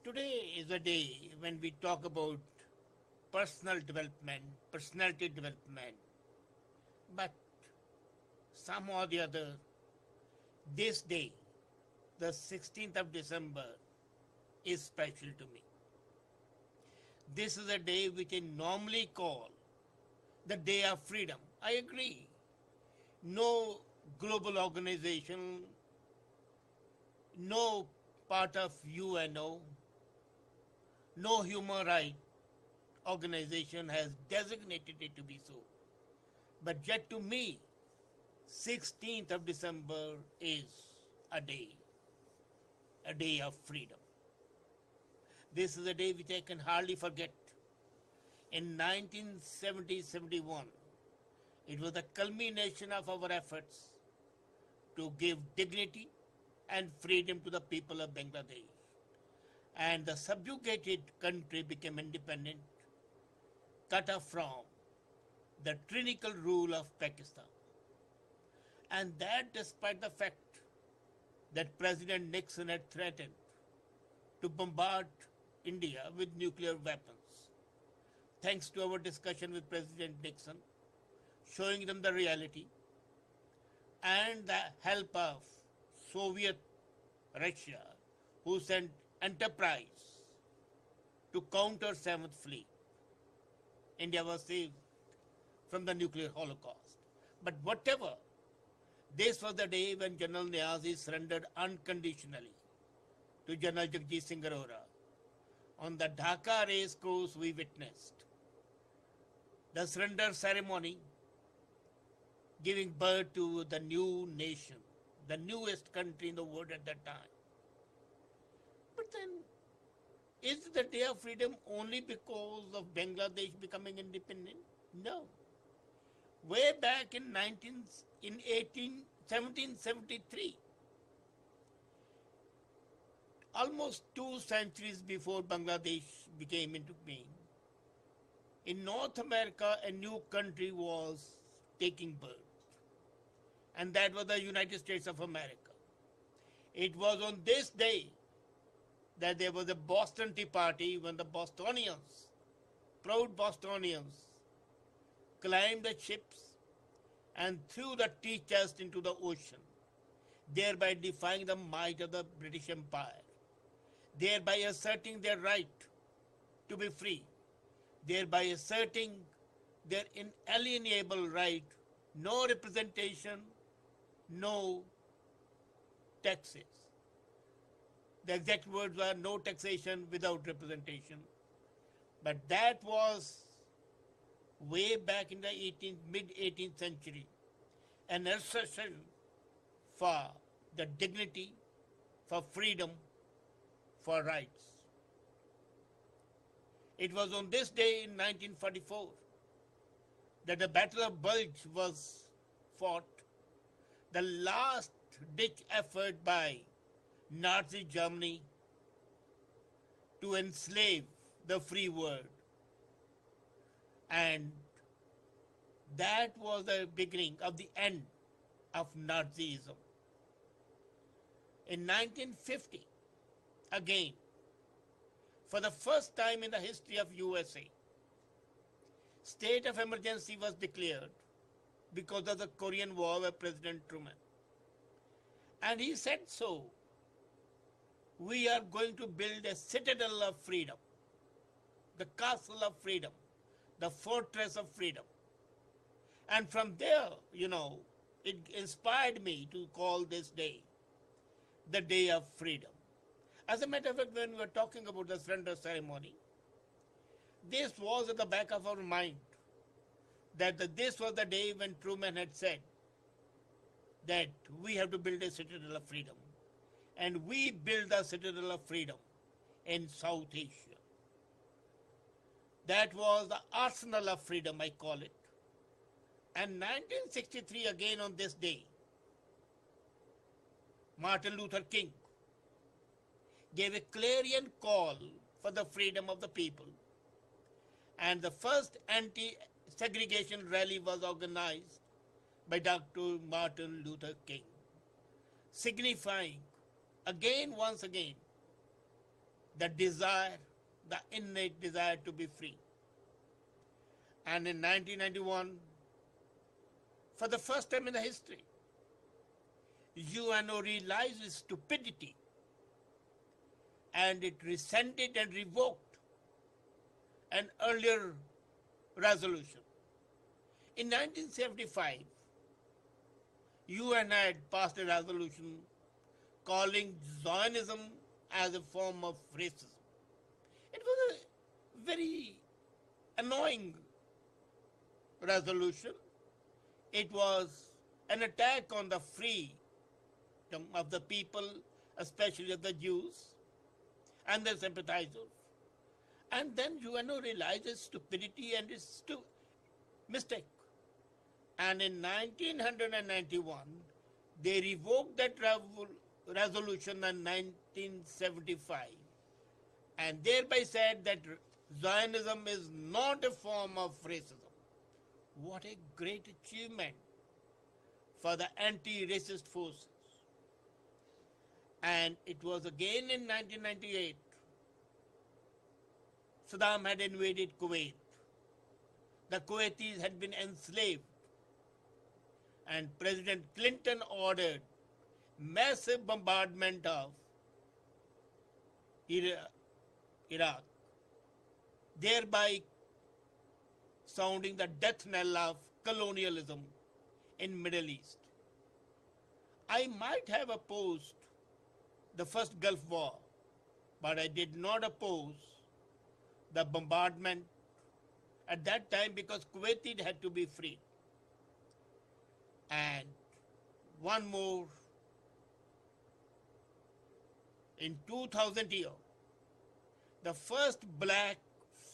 Today is a day when we talk about personal development, personality development. But somehow or the other, this day, the 16th of December, is special to me. This is a day which I normally call the Day of Freedom. I agree. No global organization, no part of UNO, no human rights organization has designated it to be so. But yet to me, 16th of December is a day, a day of freedom. This is a day which I can hardly forget. In 1970-71, it was the culmination of our efforts to give dignity and freedom to the people of Bangladesh. And the subjugated country became independent, cut off from the tyrannical rule of Pakistan. And that despite the fact that President Nixon had threatened to bombard India with nuclear weapons. Thanks to our discussion with President Nixon, showing them the reality and the help of Soviet Russia, who sent Enterprise to counter 7th Fleet. India was saved from the nuclear holocaust. But whatever, this was the day when General Niazi surrendered unconditionally to General Jagdish Singh Arora. On the Dhaka race course, we witnessed the surrender ceremony giving birth to the new nation, the newest country in the world at that time. But then, is the Day of Freedom only because of Bangladesh becoming independent? No. Way back in 1773, almost 2 centuries before Bangladesh became into being, in North America, a new country was taking birth. And that was the United States of America. It was on this day that there was a Boston Tea Party when the Bostonians, proud Bostonians, climbed the ships and threw the tea chest into the ocean, thereby defying the might of the British Empire, thereby asserting their right to be free, thereby asserting their inalienable right, no representation, no taxes. The exact words were no taxation without representation. But that was way back in the mid-18th century, an assertion for the dignity, for freedom, for rights. It was on this day in 1944 that the Battle of Bulge was fought, the last-ditch effort by Nazi Germany to enslave the free world. And that was the beginning of the end of Nazism. In 1950, again, for the first time in the history of USA, state of emergency was declared because of the Korean War by President Truman. And he said so, we are going to build a citadel of freedom, the castle of freedom, the fortress of freedom. And from there, it inspired me to call this day the Day of Freedom. As a matter of fact, when we were talking about the surrender ceremony, this was at the back of our mind, that this was the day when Truman had said that we have to build a citadel of freedom. And we built the citadel of freedom in South Asia. That was the arsenal of freedom, I call it. And 1963, again on this day, Martin Luther King gave a clarion call for the freedom of the people. And the first anti-segregation rally was organized by Dr. Martin Luther King, signifying once again, the desire, the innate desire to be free. And in 1991, for the first time in the history, UNO realized its stupidity and it rescinded and revoked an earlier resolution. In 1975, UN had passed a resolution calling Zionism as a form of racism. It was a very annoying resolution. It was an attack on the freedom of the people, especially of the Jews and their sympathizers. And then UNO realized its stupidity and its mistake. And in 1991, they revoked that resolution in 1975 and thereby said that Zionism is not a form of racism. What a great achievement for the anti-racist forces. And it was again in 1998, Saddam had invaded Kuwait. The Kuwaitis had been enslaved. And President Clinton ordered massive bombardment of Iraq, thereby sounding the death knell of colonialism in Middle East. I might have opposed the first Gulf War, but I did not oppose the bombardment at that time because Kuwait had to be free. And one more, in 2000 year, the first black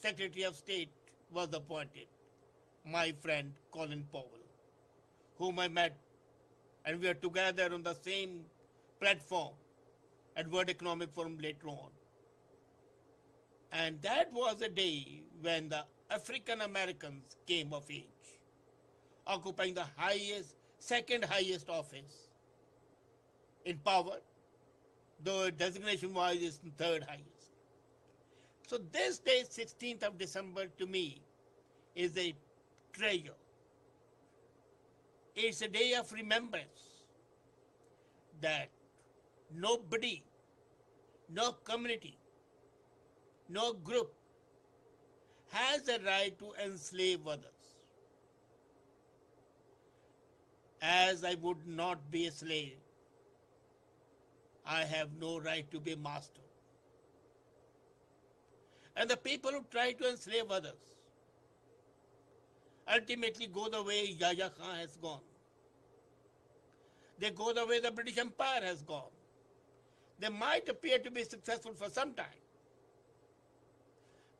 Secretary of State was appointed, my friend Colin Powell, whom I met, and we are together on the same platform at World Economic Forum later on. And that was a day when the African Americans came of age, occupying the second highest office in power, though designation-wise is third highest. So this day, 16th of December, to me, is a treasure. It's a day of remembrance that nobody, no community, no group has a right to enslave others. As I would not be a slave, I have no right to be a master. And the people who try to enslave others ultimately go the way Yahya Khan has gone. They go the way the British Empire has gone. They might appear to be successful for some time,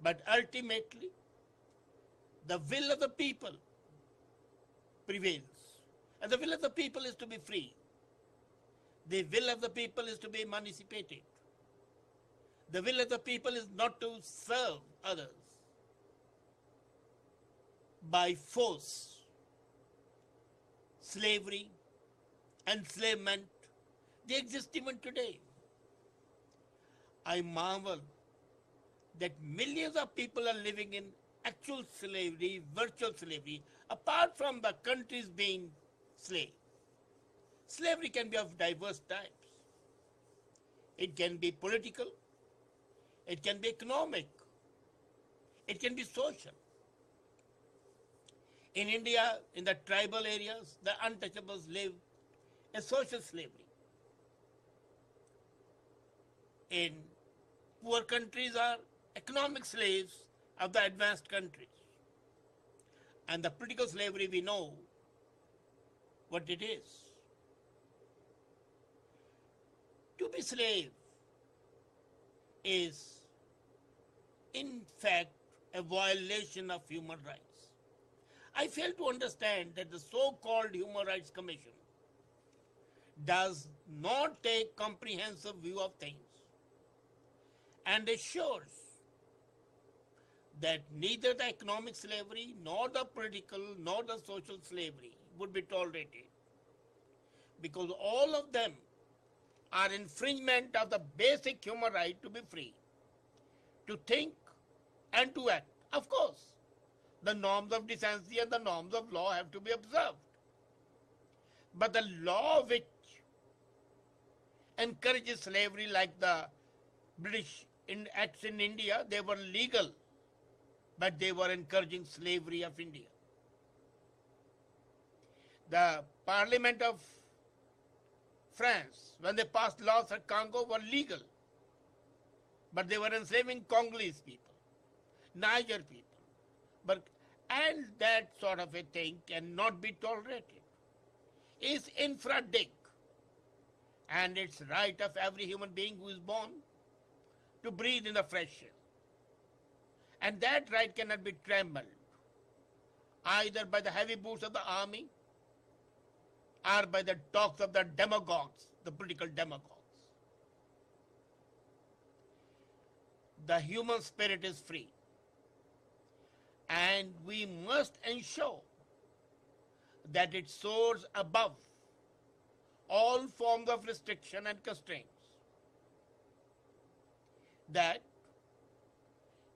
but ultimately the will of the people prevails. And the will of the people is to be free. The will of the people is to be emancipated. The will of the people is not to serve others by force. Slavery, enslavement, they exist even today. I marvel that millions of people are living in actual slavery, virtual slavery, apart from the countries being slaves. Slavery can be of diverse types. It can be political, it can be economic, it can be social. In India, in the tribal areas, the untouchables live a social slavery. In poor countries are economic slaves of the advanced countries. And the political slavery, we know what it is. To be slave is, in fact, a violation of human rights. I fail to understand that the so-called Human Rights Commission does not take comprehensive view of things and assures that neither the economic slavery, nor the political, nor the social slavery would be tolerated, because all of them are infringement of the basic human right to be free. to think and to act. Of course, the norms of decency and the norms of law have to be observed. But the law which encourages slavery, like the British acts in India, they were legal, but they were encouraging slavery of India. The Parliament of France, when they passed laws at Congo, were legal, but they were enslaving Congolese people, Niger people. But and that sort of a thing cannot be tolerated. It's infra dig, and it's right of every human being who is born to breathe in the fresh air. And that right cannot be trampled either by the heavy boots of the army or by the talks of the demagogues, the political demagogues. The human spirit is free, and we must ensure that it soars above all forms of restriction and constraints, that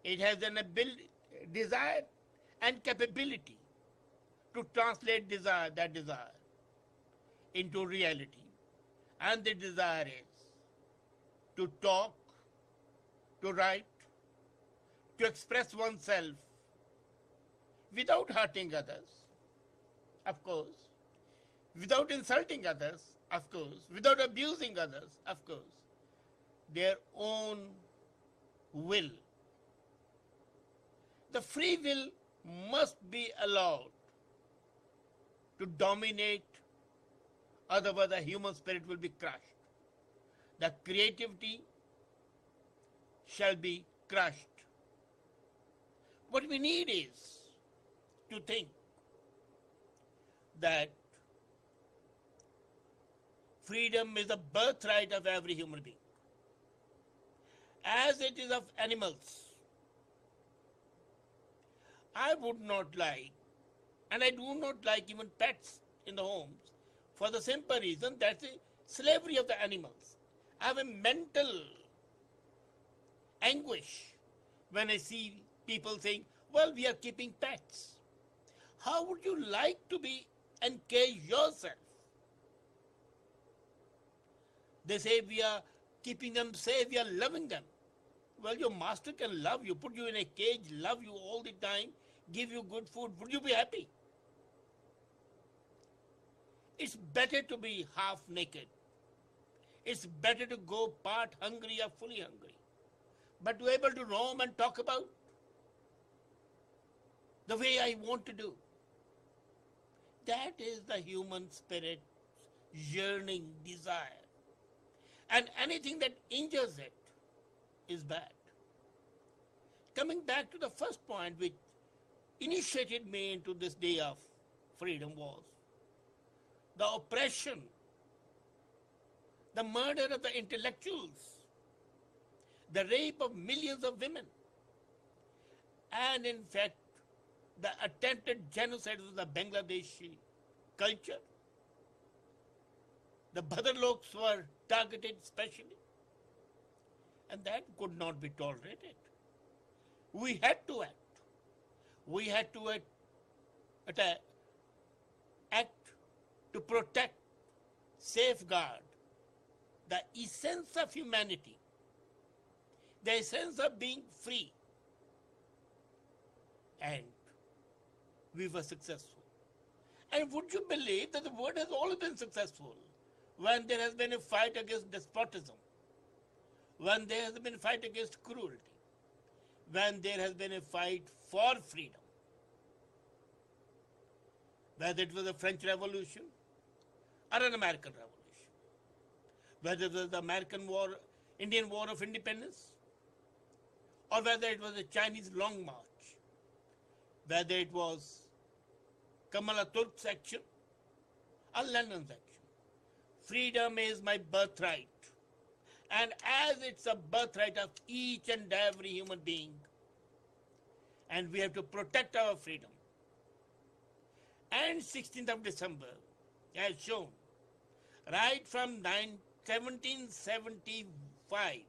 it has an ability, desire and capability to translate that desire into reality. And the desire is to talk, to write, to express oneself without hurting others, of course, without insulting others, of course, without abusing others, of course, their own will. The free will must be allowed to dominate, otherwise the human spirit will be crushed. The creativity shall be crushed. What we need is to think that freedom is a birthright of every human being, as it is of animals. I would not like, and I do not like even pets in the homes, for the simple reason that's the slavery of the animals. I have a mental anguish when I see people saying, well, we are keeping pets. How would you like to be encaged yourself? They say we are keeping them safe, we are loving them. Well, your master can love you, put you in a cage, love you all the time, give you good food. Would you be happy? It's better to be half naked. It's better to go part hungry or fully hungry. But to be able to roam and talk about the way I want to do. That is the human spirit's yearning, desire. And anything that injures it is bad. Coming back to the first point which initiated me into this day of freedom was the oppression, the murder of the intellectuals, the rape of millions of women, and in fact, the attempted genocide of the Bangladeshi culture. The Bhadarloks were targeted specially, and that could not be tolerated. We had to act. We had to act to protect, safeguard the essence of humanity, the essence of being free. And we were successful. And would you believe that the world has always been successful when there has been a fight against despotism, when there has been a fight against cruelty, when there has been a fight for freedom? Whether it was the French Revolution or an American Revolution, whether it was the American War, Indian War of Independence, or whether it was the Chinese Long March, whether it was Kamal Atatürk's action or London's action. Freedom is my birthright. And as it's a birthright of each and every human being, and we have to protect our freedom. And 16th of December has shown, right from 1775,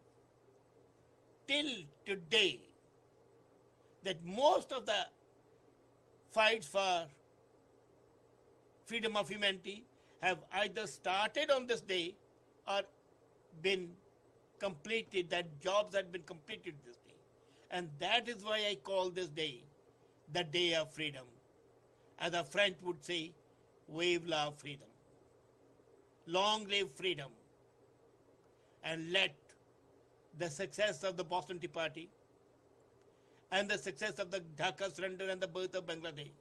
till today that most of the fights for freedom of humanity have either started on this day or been completed, that jobs had been completed this day. And that is why I call this day the day of freedom. As a French would say, vive la freedom. Long live freedom. And let the success of the Boston Tea Party and the success of the Dhaka surrender and the birth of Bangladesh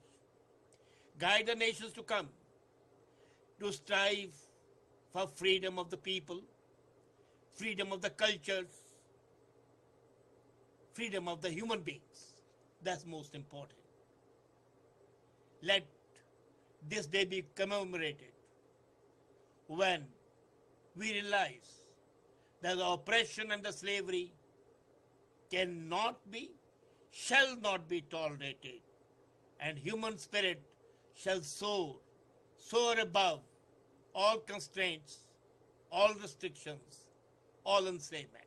guide the nations to come to strive for freedom of the people, freedom of the cultures, freedom of the human beings. That's most important. Let this day be commemorated when we realize that the oppression and the slavery cannot be, shall not be tolerated, and human spirit shall soar above all constraints, all restrictions, all enslavement.